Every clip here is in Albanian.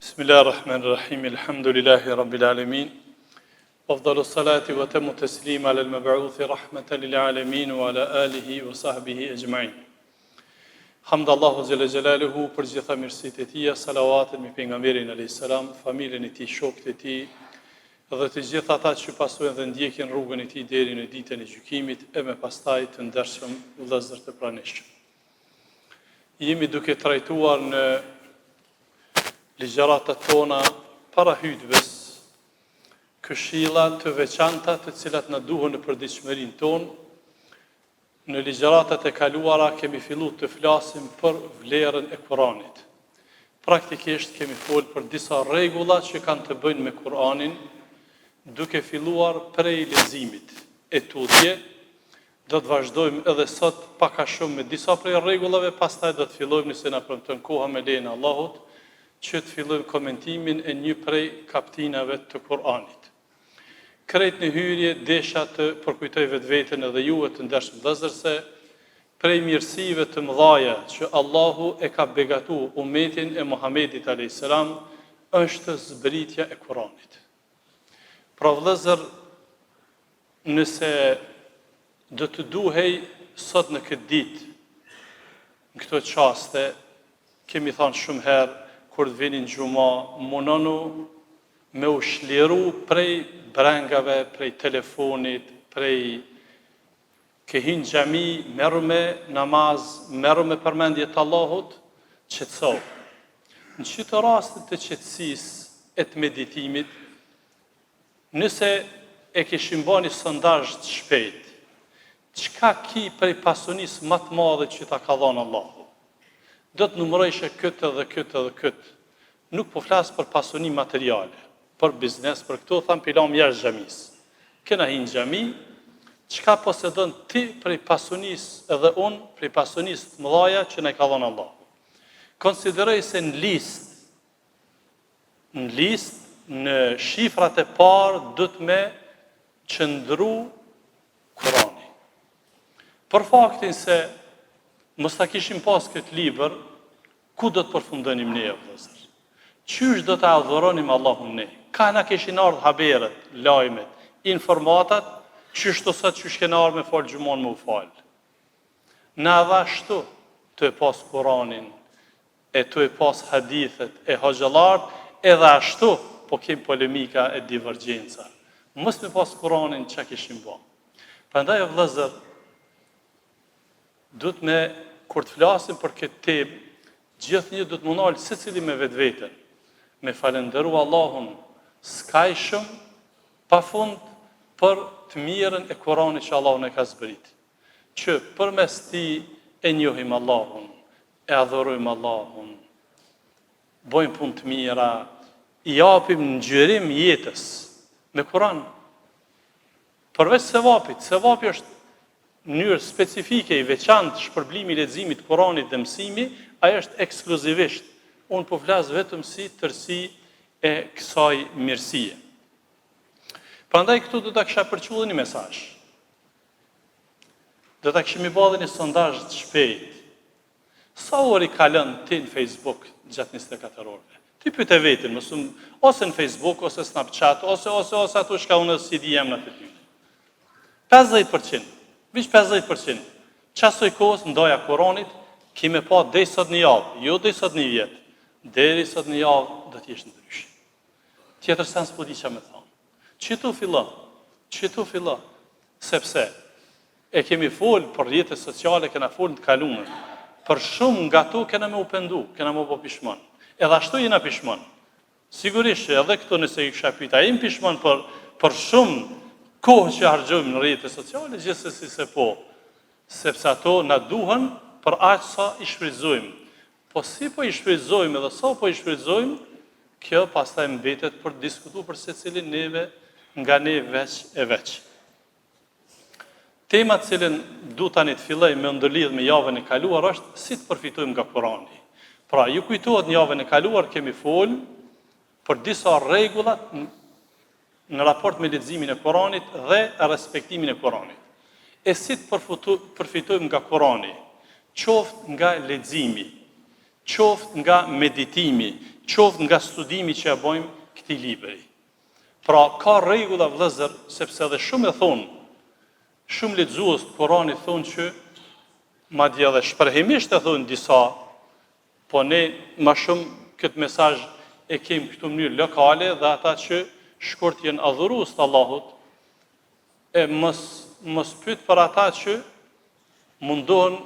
Bismillahirrahmanirrahim, alhamdulillahi rabbil alamin. Afdalu salati wa tamu taslim ala al-mab'uthi rahmatan lil alamin wa ala alihi wa sahbihi ajma'in. Hamdallahu jalla jalaluhu për gjitha mirësitë e tij, salavatet me pejgamberin alayhis salam, familjen e tij, shokët e tij dhe të gjithë ata që pasojnë dhe ndjekin rrugën e tij deri në ditën e gjykimit e me pastaj të ndershëm vëllezër të pranishëm. Jemi duke trajtuar në ligjëratat tona para hutbes këshilla të veçanta të cilat na duhen në përditshmërinë tonë. Në ligjëratat e kaluara kemi filluar të flasim për vlerën e Kuranit. Praktikisht kemi folur për disa rregulla që kanë të bëjnë me Kuranin, duke filluar prej leximit e tutje. Do të vazhdojmë edhe sot pak a shumë me disa prej rregullave, pastaj do të fillojmë nëse na premton koha me lejen e Allahut që të fillojmë komentimin e një prej kaptinave të Kuranit. Krejt në hyrje desha të përkujtoj vetveten edhe juve të ndershëm vëllezër se prej mirësive të mëdhaja që Allahu e ka begatuar umetin e Muhamedit alayhis salam është zbritja e Kuranit. Pra vëllezër, nëse do të duhej sot në këtë ditë, në këto çaste, kemi thënë shumë herë, kur të vinin gjuma, munonu me u shliru prej brengave, prej telefonit, prej ke hin xhami, merru me namaz, merru me përmendje të Allahut, qetësohu. Në çdo rast të qetësisë e të meditimit, nëse e kishim bani sondazh të shpejt, çka ki prej pasunisë më të madhe që ta ka dhënë Allahu? Do të numërojshë këtë dhe këtë dhe këtë. Nuk po flas për pasuni materiale, për biznes, për këto tham pilam jashtë xhamisë. Kena hin xhami, çka posedon ti prej pasunisë edhe unë prej pasunisë të mëdha që na ka dhënë Allahu. Konsideroj se në listë, në shifrat e parë do të me qëndru Kurani. Për faktin se mos ta kishim pas këtë libër, ku do të përfundonim ne vëllezër? Qysh do të adhuronim Allahun ne? Ka na kishin ardhur haberet, lajmet, informatat, qysh të sot qysh kena ardhur me fal xhumon me u fal. Na dha ashtu të e pas Kuranin, e të e pas hadithet, e hoxhallart, edhe ashtu po kem polemika e divergjenca. Mos me pas Kuranin çka kishim bë. Prandaj vëllezër, duhet me kur të flasim për këtë temë, gjithnjë do të mundal secili me vetveten, me falendëru Allahun skajshëm, pafund për të mirën e Kuranit që Allahu na ka zbrit. Që përmes tij e njohim Allahun, e adhurojmë Allahun, bëjmë punë të mira, i japim ngjyrim jetës me Kuran. Përveç sevapi është mënyrë specifike i veçantë shpërblimi i leximit të Kuranit dhe mësimi, ajo është ekskluzivisht. Unë po flas vetëm si tërsi e kësaj mirësie. Prandaj këtu do ta kisha përqulluar një mesazh. Do ta kishim bërë një sondazh të shpejtë. Sa orë ka lënë ti në Facebook gjatë 24 orëve? Ti pyet e veten, ose në Facebook, ose Snapchat, ose ato shka unë si di jam në të ty. 50%. Vish 50%. Qasoj kohës ndoja Kuranit, kime pa deri sot një javë, jo deri sot një vjet. Deri sot një javë do të jesh ndryshe. Tjetër sens po di çfarë më thon. Çitu fillo. Sepse e kemi fol për rrjetet sociale, kena fol të kaluar. Për shumë nga ato kena më u pendu, kena më bë pishmon. Edhe ashtu jena pishmon. Sigurisht edhe këto nëse i kisha pyeta, jam pishmon për shumë kohë që harxojmë në rrjetet sociale, gjithsesi se po, sepse ato na duhen për aq sa i shfrytëzojmë. Po si po i shfrytëzojmë edhe sa po i shfrytëzojmë, kjo pastaj mbetet për të diskutuar për secilin nga ne veç. Tema të cilën du tani të filloj me ndërlidh me javën e kaluar është si të përfitojmë nga Kurani. Pra, ju kujtohet në javën e kaluar kemi fol për disa rregulla në raport me leximin e Kuranit dhe respektimin e Kuranit. E si të përfitojmë nga Kurani, qoftë nga leximi, qoftë nga meditimi, qoftë nga studimi që e bojmë këtij libri. Pra, ka rregulla vëllezër, sepse edhe shumë e thonë, shumë lexues të Kuranit thonë që, madje edhe shprehimisht e thonë disa, po ne më shumë këtë mesazh e kemi këtu në mënyrë lokale dhe ata që shkurt janë adhurues të Allahut, e mos pyet për ata që mundohen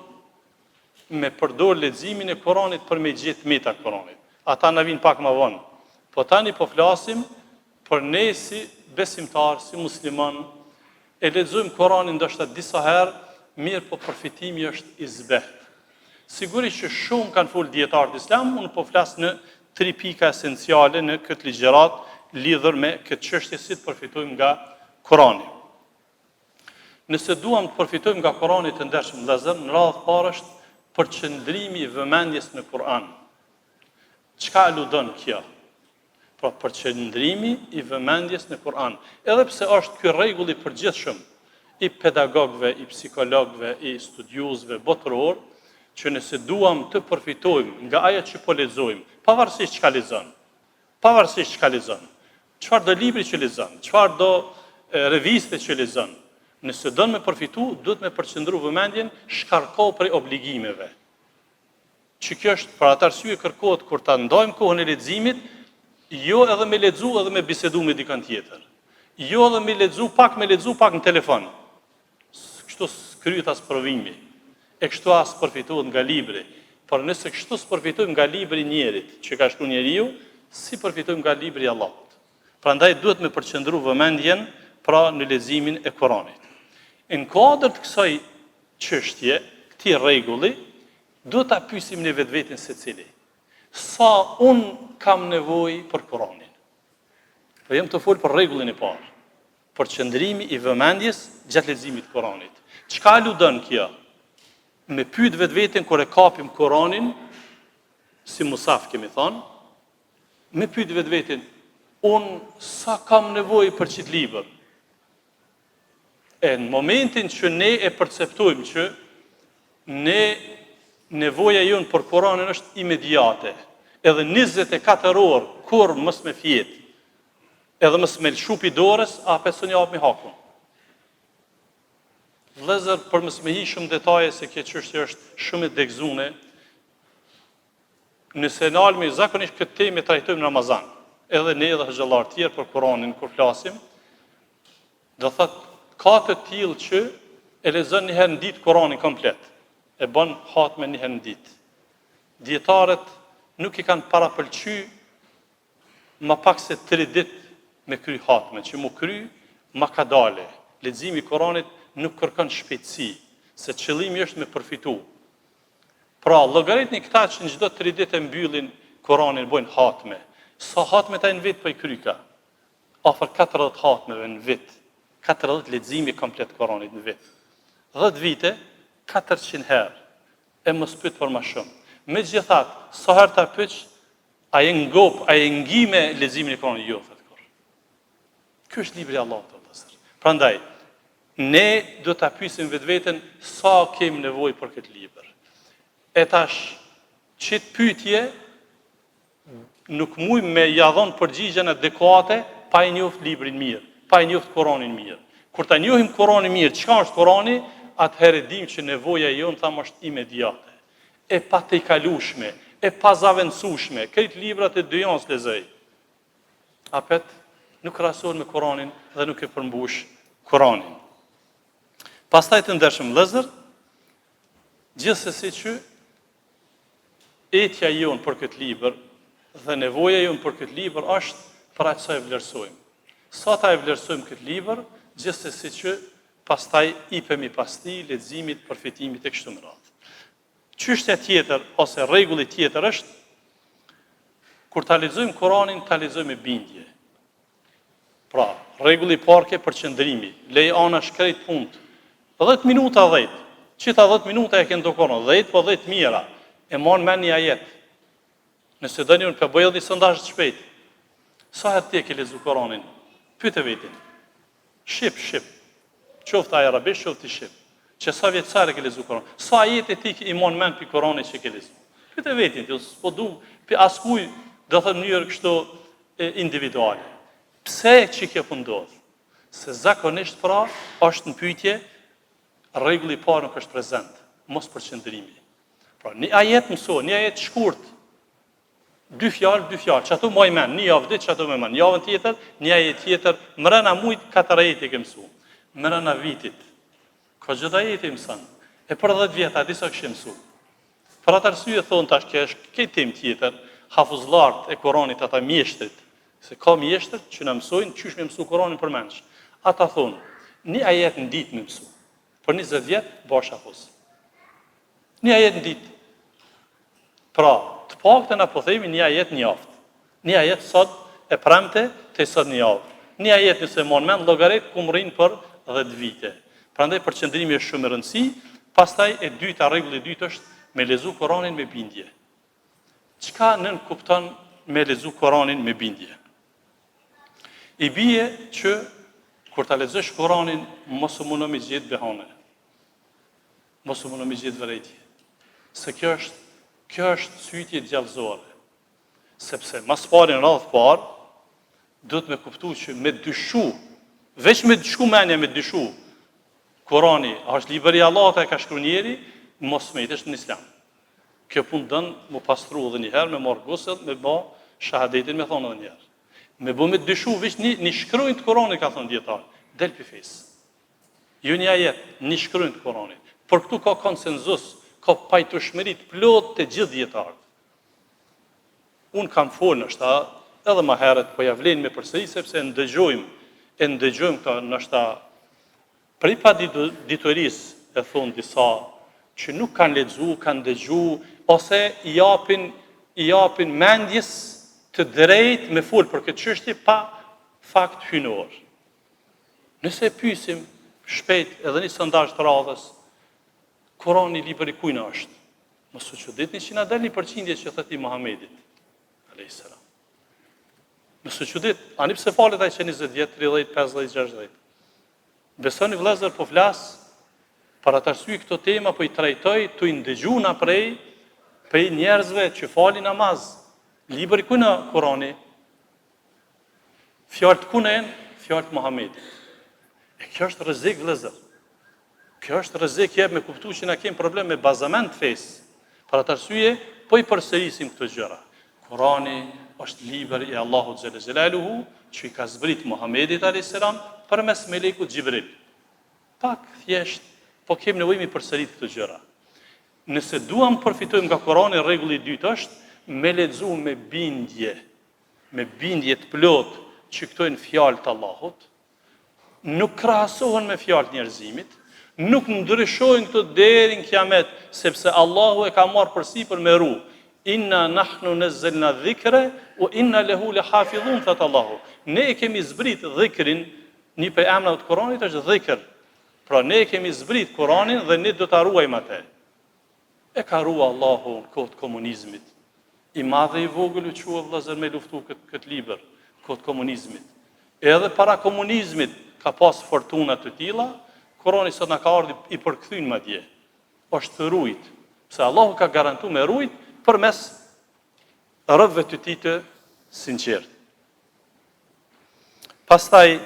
me përdor leximin e Kuranit për me gjetë meta Kuranit. Ata na vinë pak më vonë. Po tani po flasim për ne si besimtar, si musliman, e lexojmë Kuranin ndoshta disa herë, mirë po përfitimi është i zbehtë. Sigurisht që shumë kanë folë dietarët islam, unë po flas në 3 pika esenciale në këtë ligjërat lidhur me këtë çështje si të përfitojmë nga Kurani. Nëse duam të përfitojmë nga Kurani të ndershëm vëllezër, në radhë parë është përqendrimi i vëmendjes në Kur'an. Çka aludon kjo? Pra përqendrimi i vëmendjes në Kur'an. Edhe pse është ky rregull i përgjithshëm i pedagogëve, i psikologëve, i studiuesve botëror, që nëse duam të përfitojmë nga ajo që po lexojmë, pavarësisht çka lexon, çfarë do libri që lexon, çfarë do reviste që lexon, nëse do me përfitu, duhet me përqendru vëmendjen shkarko prej obligimeve. Që kjo është për atë arsye kërkohet kur ta ndajmë kohën e leximit, jo edhe me lexu edhe me bisedu me dikën tjetër. Jo edhe me lexu pak në telefon. Kështu s'kryhet as provimi. E kështu as përfitohet nga libri. Por nëse kështu s'përfitojmë nga libri njerit që ka shkruar njeriu, si përfitojmë nga libri i Allahut. Prandaj duhet me përqendru vëmendjen pra në leximin e Kuranit. Në kuadër të kësaj çështje, këtij rregulli, duhet ta pyesim në vetveten secili. Sa unë kam nevojë për Kuranin? Po jam të fol për rregullin e parë. Përqendrimi i vëmendjes gjatë leximit të Kuranit. Çka aludon kjo? Me pyet vetveten kur e kapim Kuranin, si musaf kemi thënë, me pyet vetveten, unë sa kam nevojë për çit libër? E në momentin që ne e perceptojmë që ne nevoja jonë për Kuranin është imediate, edhe 24 orë, kur mës me fjetë, edhe mës me lëshupi dorës, a 5 javë me hakun. Vëllezër, për mës me hi shumë detaje se kjo çështje është shumë e degzune, nëse nalmi zakonisht këtë temë trajtojmë në Ramazan, edhe ne edhe xhallar tjerë për Kuranin kur flasim, do thotë ka të tillë që e lexon një herë në ditë Kuranin komplet, e bën hatme një herë në ditë. Dietarët nuk i kanë parapëlqy më pak se 3 ditë me kry hatme, që mu kry ma ka dale. Leximi i Kuranit nuk kërkon shpejtësi, se qëllimi është me përfitu. Pra, llogaritni këta që në çdo 3 ditë e mbyllin Kuranin, bojnë hatme. Sa hatme ta në vit për i kryka? Afër 40 hatmeve në vit. 40 leximi komplet Kuranit në vit. 10 vite, 400 herë. E mos pyet për më shumë. Megjithatë, sa herë ta pyet, a je ngop, a je ngi me leximin e Kuranit? Jo, thotë kur. Ky është libri i Allahut, vëllazër. Prandaj, ne do ta pyesim vetveten sa kemi nevojë për këtë libër. E tash, çit pyetje nuk mujmë me ja dhënë përgjigjen adekuate pa i njoft librin mirë, pa i njoft Kuranin mirë. Kur ta njohim Kuranin mirë, çka është Kurani, atëherë dim që nevoja jonë thamë është imediate, e pa të i kalushme, e pa zavendësueshme. Këto librat e dyjans lexoj. Apet nuk krahasohen me Kuranin dhe nuk e përmbush Kuranin. Pastaj të ndershëm vëllezër, gjithsesi që etja jonë për këtë libër dhe nevoja jonë për këtë libër është për atë sa e vlerësojmë. Sa ta e vlerësojmë këtë libër, gjithsesi që pastaj ipemi pas tij leximit, përfitimit e kështu me radhë. Çështja tjetër ose rregulli tjetër është kur ta lexojmë Kuranin, ta lexojmë me bindje. Pra, rregulli i parë ke përqendrimi, lej ana shkrejt punt. 10 minuta 10. Çita 10 minuta e kanë do Kur'an, 10 po 10 mira. E mon me një ajet. Nëse dëni unë për bëjë një sondazh të shpejt. Sa herë ti ke lexuar Kur'anin? Pyet e vetin. Shqip. Qoftë ai arabisht, qoftë i shqip. Që sa vjeçare ke lexuar Kur'anin? Sa ajete ti i mon men për Kur'anin që ke lexuar? Pyet e vetin, ti s'po du për askuj Do thënë në mënyrë kështu individuale. Pse që kjo ndodh? Se zakonisht pra është në pyetje rregulli i parë nuk është prezent, mos përqendrimi. Pra një ajet mëso, një ajet shkurt, dy fjalë, që ato më men, një javë ditë, që ato më men, javën tjetër, një ajet tjetër, mrena mujt 4 ajete ke mësu, mrena vitit, ka gjitha ajete mësën, e për 10 vjeta, disa kështë mësu. Për atë arsye thonë tash që është këtë tim tjetër, hafuzlartë e Koranit ata mjeshtrit, se ka mjeshtrit që në mësojnë, qysh me mësu Koranin për mensh. Ata thonë, një ajet në ditë me mësu, për 20 vjetë, bash hafuz. Një ajet në ditë. Pra, të paktën apo themi një ajet një javë. Një ajet sot e premte, të sot një javë. Një ajet nëse mon men, llogarit ku rrinë për 10 vite. Prandaj përqendrimi është shumë e rëndësi, pastaj e dyta, rregulli i dytë është me lezu Koranin me bindje. Çka nën kupton me lezu Koranin me bindje? I bie që kur ta lexosh Koranin mos u mundosh me gjetë behane. Mos u mundosh me gjetë vërejtje. Se kjo është sytje gjallëzore. Sepse mas pari në radhë parë, duhet me kuptu që me dyshu, veç me dyshu menja me dyshu, Korani është libri i Allahut e ka shkruar njeri, mos smetesh në Islam. Kjo punë dënë mu pastru edhe njëherë, me marrë gusët, me ba shahadetin me thonë edhe njëherë. Me bu me dyshu, veç një shkrujnë të Koranit, ka thonë djetarë, del për fesë. Jo një ajet, një shkrujnë të Koranit. Por këtu ka konsenzus, ka pajtueshmëri plot të gjithë dietarët. Unë kam folë nështë edhe më herët, po ja vlen me përsëri, sepse e ndëgjojmë këta nështë prej pa diturisë e thonë disa, që nuk kanë lexu, kanë dëgju, ose i japin mendjes të drejtë me folë për këtë çështje pa fakt hynor. Nëse pyesim shpejt edhe një sondazh të radhës, Kurani libri kujt është? Mos u çuditni që na dal një përqindje që thotë Muhamedit alayhis salam. Mos u çudit, ani pse falet ai që 20 vjet, 30, 50, 60. Besoni vëllezër, po flas për atë arsye këto tema po i trajtoj tu i ndëgjuna prej njerëzve që falin namaz. Libri kujt në Kurani? Fjalët kunen, fjalët Muhamedit. E kjo është rrezik vëllezër. Kjo është rrezik jep me kuptu që na kemi problem me bazament fesë. Për atë arsye, po i përsërisim këto gjëra. Kurani është libër i Allahut xhelle xhelaluhu, që i ka zbrit Muhamedit alayhis salam përmes melekut Xhibril. Pak thjesht, po kemi nevojë mi përsërit këto gjëra. Nëse duam përfitojmë nga Kurani, rregulli i dytë është me lexu me bindje të plot që këto janë fjalë të Allahut, nuk krahasohen me fjalë të njerëzimit, nuk ndryshojnë këto deri në kiamet, sepse Allahu e ka marrë përsipër me ru. Inna nahnu nazzalna dhikra wa inna lahu lahafizun, thot Allahu. Ne e kemi zbrit dhikrin, një prej emrave të Kuranit është dhikr. Pra ne e kemi zbrit Kuranin dhe ne do ta ruajmë atë. E ka ruar Allahu në kohë të komunizmit. I madh dhe i vogël u quhet vëllazër me luftu këtë libër, kohë të komunizmit. Edhe para komunizmit ka pas fortuna të tilla. Kurani sot na ka ardhur i përkthyn madje. Është rujt, pse Allahu ka garantuar me rujt përmes rrëvëve të tij të sinqert. Pastaj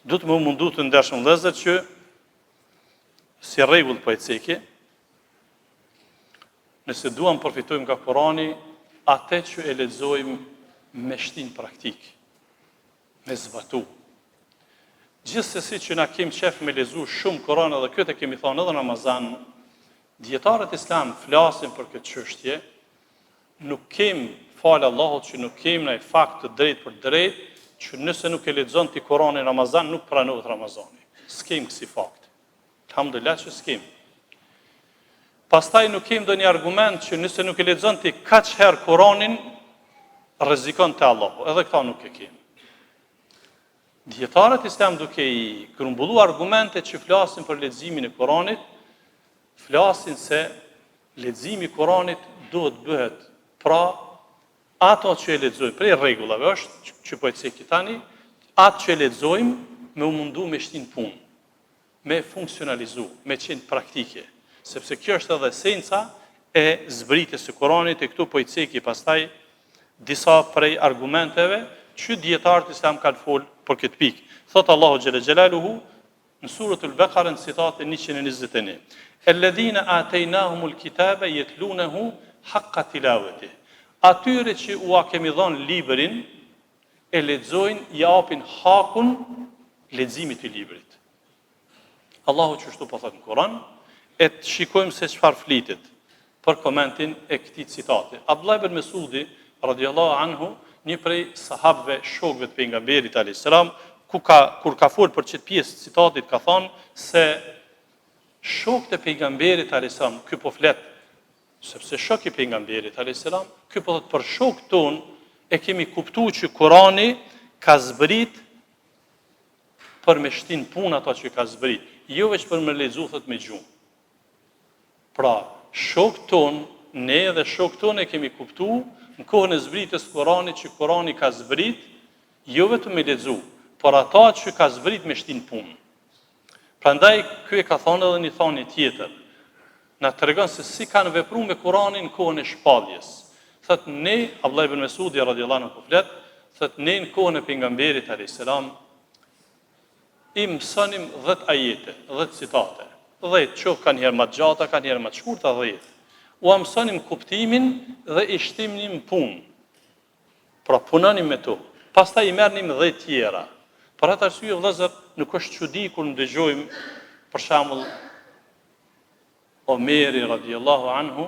do të më mundu të ndershëm vëllezër që si rregull po e ceki, nëse duam përfitojmë nga Kurani, atë që e lexojmë me shtin praktik, me zbatu. Gjithsesi që na kemi qef me lezu shumë Kur'an edhe këtë kemi thonë edhe në Ramazan, dietarët islam flasin për këtë çështje, nuk kemi falë Allahut që nuk kemi ndaj fakt të drejtë për drejtë, që nëse nuk e lexon ti Kur'anin në Ramazan nuk pranohet Ramazani. S'kem kësi fakt. Alhamdulillah që s'kem. Pastaj nuk kemi ndonjë argument që nëse nuk e lexon ti kaq herë Kur'anin rrezikon te Allahu. Edhe këta nuk e kemi. Dietarët islam duke i grumbullu argumente që flasin për leximin e Kuranit, flasin se leximi i Kuranit duhet bëhet pra ato që e lexojmë, prej rregullave është që po e ceki tani, atë që e lexojmë me u mundu me shtin punë, me funksionalizu, me qenë praktike, sepse kjo është edhe esenca e zbritjes së Kuranit, e këtu po I ceki pastaj disa prej argumenteve që dietarët islam kanë folë për këtë pikë. Thot Allahu xhalla xjalaluhu në suratul Baqara në citatin 121. Alladhina atainahumul kitaba yatlunahu haqqa tilawatihi. Atyre që ua kemi dhënë librin e lexojnë, japin hakun leximit të librit. Allahu çështu po thot në Kur'an, e të shikojmë se çfarë flitet për komentin e këtij citati. Abdullah ibn Mesudi radhiyallahu anhu, një prej sahabëve, shokëve të pejgamberit alayhis salam, kur ka folur për çet pjesë të citatit, ka thënë se shokët e pejgamberit alayhis salam, ky po flet sepse shok I pejgamberit alayhis salam, ky po thot për shokët ton e kemi kuptuar që Kurani ka zbrit për me shtin punë ato që ka zbrit, jo veç për me lexu thot me gjuhë. Pra, shokët ton, ne dhe shokët ton e kemi kuptuar në kohën e zbritjes së Kuranit që Kurani ka zbrit, jo vetëm me lexu, por ata që ka zbrit me shtin punë. Prandaj ky e ka thënë edhe një thënie tjetër. Na tregon se si kanë vepruar me Kuranin në kohën e shpalljes. Thot ne, Abdullah ibn Mesudi radhiyallahu anhu flet, thot ne në kohën e pejgamberit alayhis salam I mësonim 10 ajete, 10 citate. 10 çoft kanë herë më të gjata, kanë herë më të shkurta 10. U mësonim kuptimin dhe I shtimnim punë. Pra punonim me to. Pastaj I merrnim 10 tjera. Për atë arsye vëllezër, nuk është çudi kur ndëgjojmë për shembull Omeri radhiyallahu anhu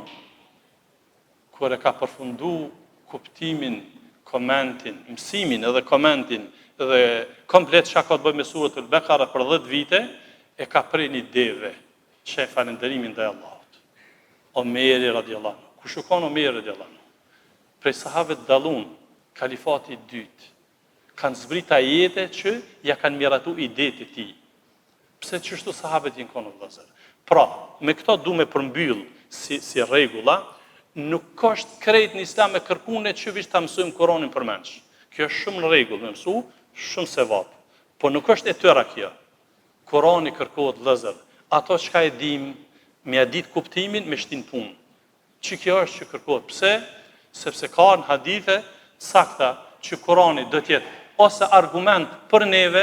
kur e ka përfundu kuptimin, komentin, mësimin edhe komentin dhe komplet çka ka të bëjë me suratul Baqara për 10 vite, e ka prej një deve që e falënderimin ndaj Allahut. Omeri radhiyallahu anhu. Ku shkon Omeri radhiyallahu anhu? Prej sahabëve dallun, kalifati I dytë, kanë zbrit ajete që ja kanë miratu idetë të tij. Pse çështu sahabët I kanë vëllazër? Pra, me këto du me përmbyll si rregulla, nuk është krejt në Islam e kërkune që vish ta mësojmë Kur'anin përmendsh. Kjo është shumë në rregull me mësu, shumë sevap. Po nuk është e tëra kjo. Kur'ani kërkohet vëllazër, ato çka e dim, me ia ditë kuptimin, me shtin punë. Që kjo është që kërkohet. Pse? Sepse ka në hadithe sakta që Kur'ani do të jetë ose argument për neve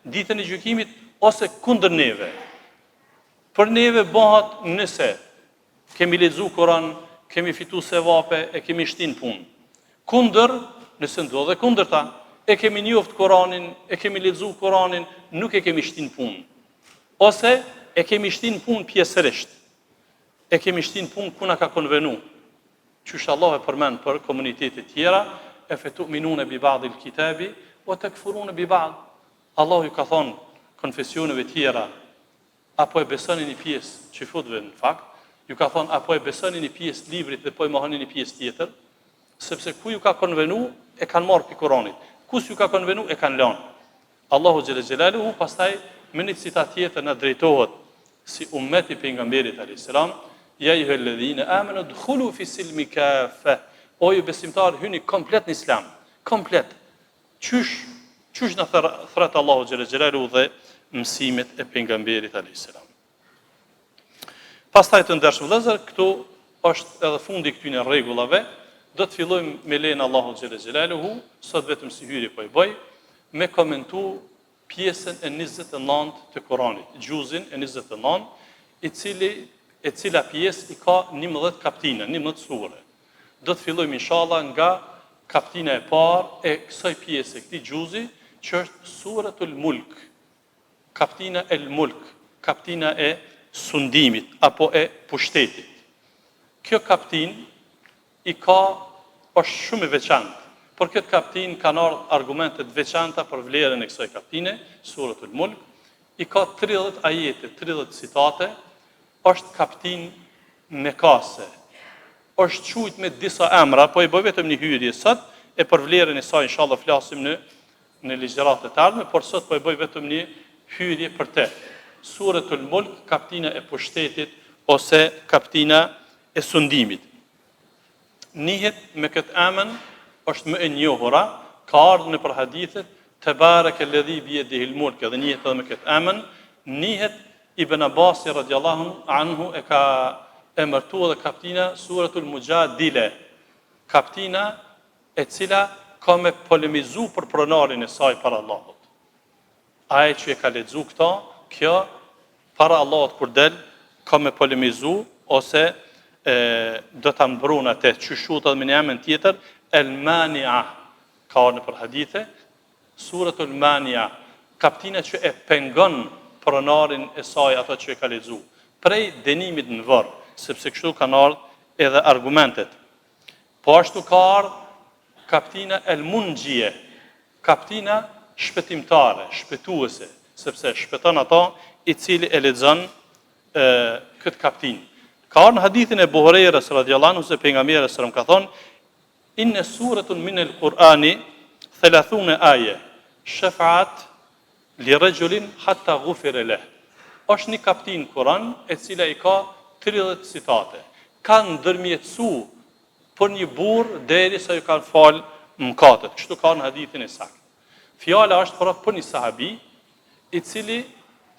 ditën e gjykimit ose kundër neve. Për neve bëhat nëse kemi lexu Kur'an, kemi fitu sevape, e kemi shtin punë. Kundër, nëse ndodhe kundërta, e kemi njoft Kur'anin, e kemi lexu Kur'anin, nuk e kemi shtin punë. Ose e kemi shtin punë pjesërisht. E kemi shtin punë ku na ka konvenu. Qysh Allah e përmend për komunitete tjera, e fetu'minune bi ba'dil kitabi, o takfurune bi ba'd. Allah ju ka thonë konfesioneve tjera, apo e besoni një pjesë që futve në fakt, ju ka thonë apo e besoni një pjesë librit dhe po e mohoni një pjesë tjetër, sepse ku ju ka konvenu e kanë marrë pi Kuranit, kus ju ka konvenu e kanë lënë. Allahu xhalla xjalaluhu pastaj me një citat tjetër na drejtohet si ummeti pejgamberit alayhis salam, ya ayyuhalladhina amanu dkhulu fi silmi kafa. O ju besimtar hyni komplet në Islam, komplet. Qysh na thret Allahu xhalla xjalaluhu dhe mësimet e pejgamberit alayhis salam. Pastaj të ndershëm vëllezër, këtu është edhe fundi I këtyre rregullave. Do të fillojmë me lejen Allahu xhalla xjalaluhu, sot vetëm si hyrje po I bëj, me komentu pjesën e 29 të Kuranit, gjuzin e 29, e cila pjesë I ka 11 kapitine, 11 sure. Do të fillojmë inshallah nga kapitina e parë e kësaj pjese, këtij gjuzi, që është suratul Mulk. Kapitina el Mulk, kapitina e sundimit apo e pushtetit. Kjo kapitin është shumë I veçantë. Por këtë kapitin kanë ardhur argumente të veçanta për vlerën e kësaj kapitine, suratul Mulk. I ka 30 ajete, 30 citate, është kapitin mekase. Është quajtur me disa emra, po I bëj vetëm një hyrje sot, e për vlerën e saj inshallah flasim në ligjëratë të ardhme, por sot po I bëj vetëm një hyrje për te. Suratul Mulk, kapitina e pushtetit ose kapitina e sundimit. Nihet me këtë emër është më e njohura, ka ardhur në për hadithet Tebarekalladhi biyadihil mulk, dhe nihet edhe me këtë emër. Nihet Ibn Abbas radhiyallahu anhu e ka emërtua dhe kaptina Suratul Mujadile, kaptina e cila ka me polemizu për pronarin e saj para Allahut. Aje që e ka lexu këta, kjo para Allahut kur del, ka me polemizu, ose do të mbrun atë që shutat me një emën tjetër, El Mania, ka në për hadithe, Suratul Mania, kaptina që e pengon pronarin e saj ato që e ka lexu, prej dënimit në varr, sepse kështu kanë ardhur edhe argumentet. Po ashtu ka ardhur kaptina El Munjie, kaptina shpëtimtare, shpëtuese, sepse shpëton ato i cili e lexon këtë kaptinë. Ka ardhur në hadithin e Buhariut radhiyallahu anhu se pejgamberi sallallahu alaihi wasallam ka thonë: "Inna suratun min al-Qur'ani 30 aye, shafa'at li rajulin hatta ghufira lahu." Është një kaptinë Kur'an e cila i ka 30 citate. Ka ndërmjetësu për një burr derisa ju kanë fal mëkatet. Kështu ka në hadithin e saktë. Fjala është për një sahabi i cili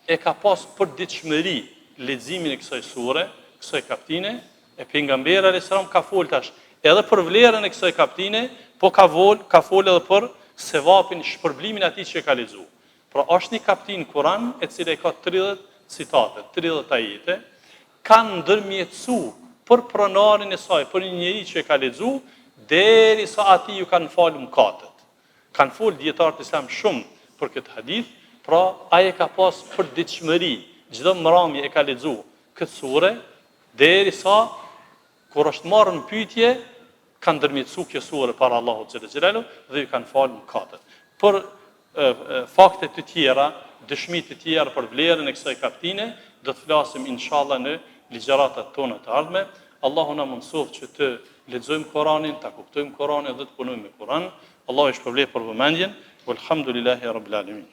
e ka pas për ditëshmëri leximin e kësaj sure, kësaj kaptine, e pejgamberi alayhis salam ka fol tash edhe për vlerën e kësaj kaptine, po ka fol edhe për sevapin, shpërblimin atij që e ka lexuar. Pra është një kaptinë Kur'an e cila i ka 30 citate, 30 ajete, kanë ndërmjetësu për pronarin e saj, për një njeri që e ka lexuar, derisa atij ju kanë falë mëkatet. Kanë folë dietarët islam shumë për këtë hadith, pra ai e ka pas për ditëshmëri, çdo mramje e ka lexuar këtë sure, derisa kur është marrë në pyetje, kanë ndërmjetësu kjo sure para Allahut xhelalu dhe ju kanë falë mëkatet. Për fakte të tjera, dëshmi të tjera për vlerën e kësaj kaptine, do të flasim inshallah në ligjëratat tona të ardhme. Allahu na mëson që të lexojmë Kur'anin, ta kuptojmë Kur'anin dhe të punojmë me Kur'an. Allahu e shpërblet për vëmendjen. Walhamdulillahi rabbil alamin.